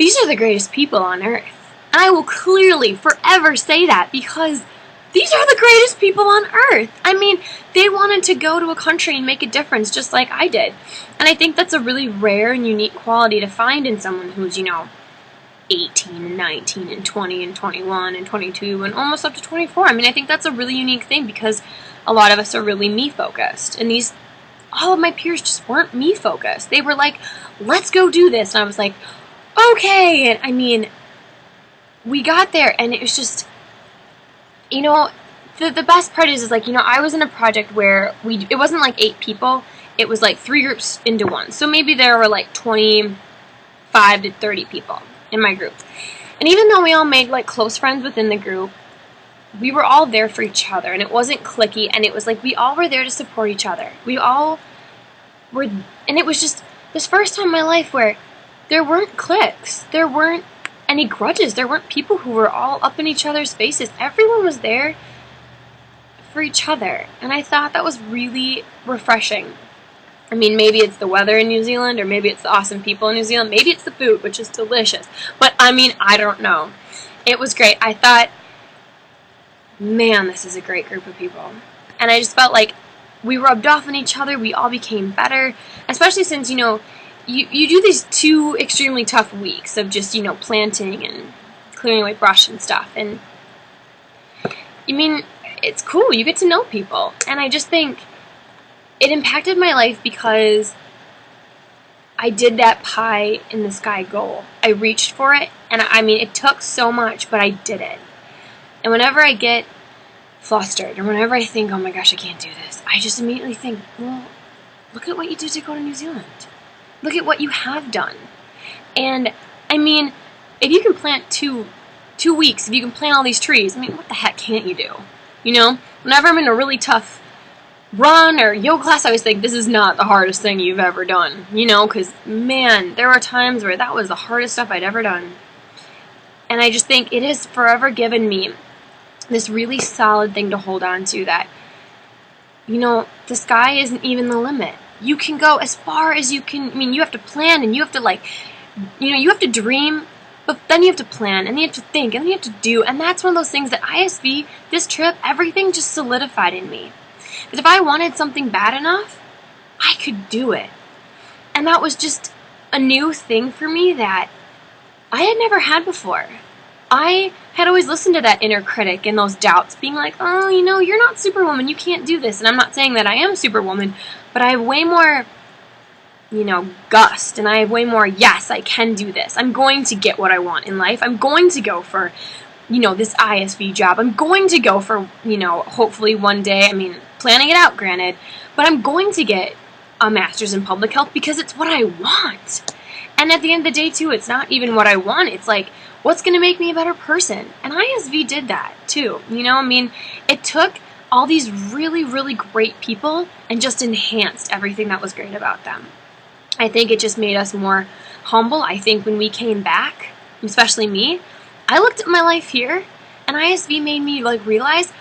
these are the greatest people on earth. And I will clearly forever say that, because these are the greatest people on earth. I mean, they wanted to go to a country and make a difference just like I did. And I think that's a really rare and unique quality to find in someone who's, 18 and 19 and 20 and 21 and 22 and almost up to 24. I mean, I think that's a really unique thing, because a lot of us are really me-focused. And all of my peers just weren't me-focused. They were like, let's go do this. And I was like, okay. And I mean, we got there, and it was just, the best part is like, I was in a project where it wasn't like 8 people, it was like 3 groups into one. So maybe there were like 25 to 30 people in my group. And even though we all made like close friends within the group, we were all there for each other, and it wasn't cliquey, and it was like we all were there to support each other. We all were, and it was just this first time in my life where there weren't cliques, there weren't any grudges, there weren't people who were all up in each other's faces. Everyone was there for each other, and I thought that was really refreshing. I mean, maybe it's the weather in New Zealand, or maybe it's the awesome people in New Zealand, maybe it's the food, which is delicious, but I mean, I don't know. It was great. I thought, man, this is a great group of people, and I just felt like we rubbed off on each other, we all became better, especially since, you do these 2 extremely tough weeks of just, planting and clearing away brush and stuff, and I mean, it's cool, you get to know people, and I just think it impacted my life because I did that pie in the sky goal. I reached for it, and I mean, it took so much, but I did it. And whenever I get flustered, or whenever I think, oh my gosh, I can't do this, I just immediately think, well, look at what you did to go to New Zealand. Look at what you have done. And I mean, if you can plant two weeks, if you can plant all these trees, I mean, what the heck can't you do? Whenever I'm in a really tough run or yoga class, I always think, this is not the hardest thing you've ever done, because, man, there are times where that was the hardest stuff I'd ever done. And I just think it has forever given me this really solid thing to hold on to, that, the sky isn't even the limit. You can go as far as you can. I mean, you have to plan, and you have to, you have to dream, but then you have to plan, and then you have to think, and then you have to do, and that's one of those things that ISV, this trip, everything just solidified in me. Because if I wanted something bad enough, I could do it. And that was just a new thing for me that I had never had before. I had always listened to that inner critic and those doubts, being like, oh, you're not Superwoman, you can't do this. And I'm not saying that I am Superwoman, but I have way more, gust, and I have way more, yes, I can do this. I'm going to get what I want in life. I'm going to go for, this ISV job. I'm going to go for, hopefully one day, I mean, planning it out, granted, but I'm going to get a master's in public health because it's what I want. And at the end of the day, too, it's not even what I want. It's like, what's going to make me a better person? And ISV did that, too. It took all these really, really great people and just enhanced everything that was great about them. I think it just made us more humble. I think when we came back, especially me, I looked at my life here, and ISV made me realize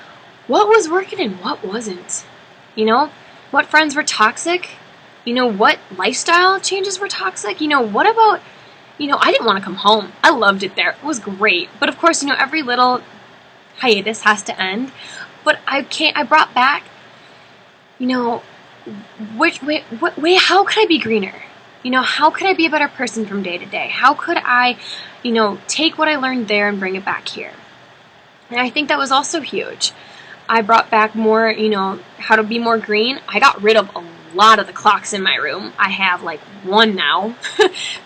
what was working and what wasn't. What friends were toxic, what lifestyle changes were toxic, what about, I didn't want to come home. I loved it there. It was great. But of course, every little hiatus has to end. But I brought back, how could I be greener? How could I be a better person from day to day? How could I, take what I learned there and bring it back here? And I think that was also huge. I brought back more, how to be more green. I got rid of a lot of the clocks in my room. I have one now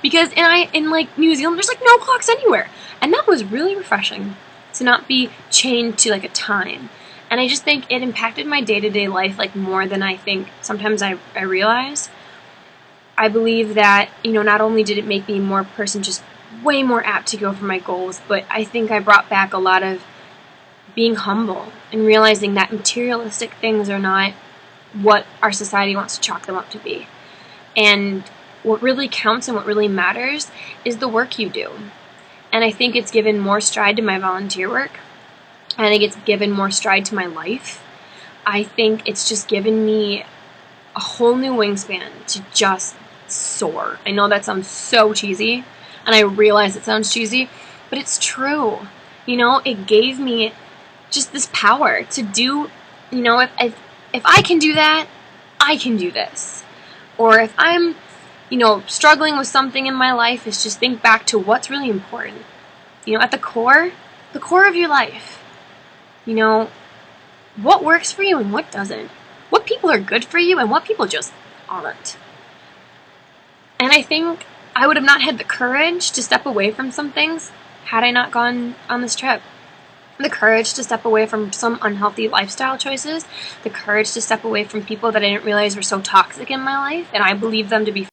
because in New Zealand there's no clocks anywhere, and that was really refreshing to not be chained to a time. And I just think it impacted my day-to-day life more than I think sometimes I realize. I believe that not only did it make me more person, just way more apt to go for my goals, but I think I brought back a lot of being humble and realizing that materialistic things are not what our society wants to chalk them up to be. And what really counts and what really matters is the work you do. And I think it's given more stride to my volunteer work. I think it's given more stride to my life. I think it's just given me a whole new wingspan to just soar. I know that sounds so cheesy, And I realize it sounds cheesy, but it's true. You know, it gave me just this power to do, you know, if I can do that, I can do this. Or if I'm, you know, struggling with something in my life, is just think back to what's really important. You know, at the core of your life, you know, what works for you and what doesn't. What people are good for you and what people just aren't. And I think I would have not had the courage to step away from some things had I not gone on this trip. The courage to step away from some unhealthy lifestyle choices, the courage to step away from people that I didn't realize were so toxic in my life, and I believed them to be